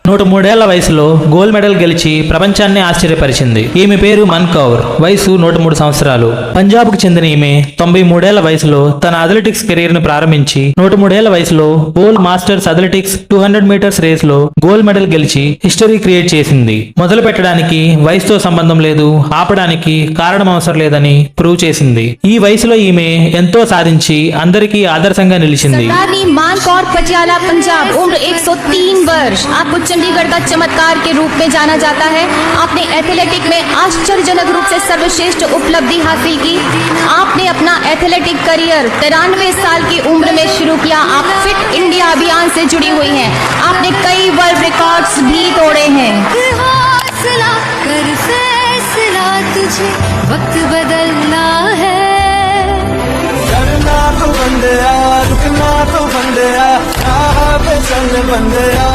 103 వయసులో gold medal గెలిచి ప్రపంచాన్ని ఆశ్చర్యపరిచింది. ఈమె పేరు మన్ కౌర్. వయసు 103 సంవత్సరాలు. పంజాబ్ కు చెందిన ఈమె 93 వయసులో తన అథ్లెటిక్స్ కెరీర్ ను ప్రారంభించి 103 వయసులో world masters athletics 200 metres race లో గోల్డ్ మెడల్ గెలిచి హిస్టరీ క్రియేట్ చేసింది. మొదలు పెట్టడానికి వయసుతో సంబంధం లేదు, ఆపడానికి కారణం అవసరం లేదని ప్రూవ్ చేసింది. ఈ వయసులో ఈమె ఎంతో సాధించి అందరికీ ఆదర్శంగా నిలిచింది. मान कौर पटियाला पंजाब, उम्र 103 वर्ष। आपको चंडीगढ़ का चमत्कार के रूप में जाना जाता है। आपने एथलेटिक में आश्चर्यजनक रूप से सर्वश्रेष्ठ उपलब्धि हासिल की। आपने अपना एथलेटिक करियर 93 साल की उम्र में शुरू किया। आप फिट इंडिया अभियान से जुड़ी हुई हैं। आपने कई वर्ल्ड रिकॉर्ड्स भी तोड़े हैं। कर फैसला, तुझे वक्त बदलना है। रुकना तो बंदया, राह पे चल बंदया।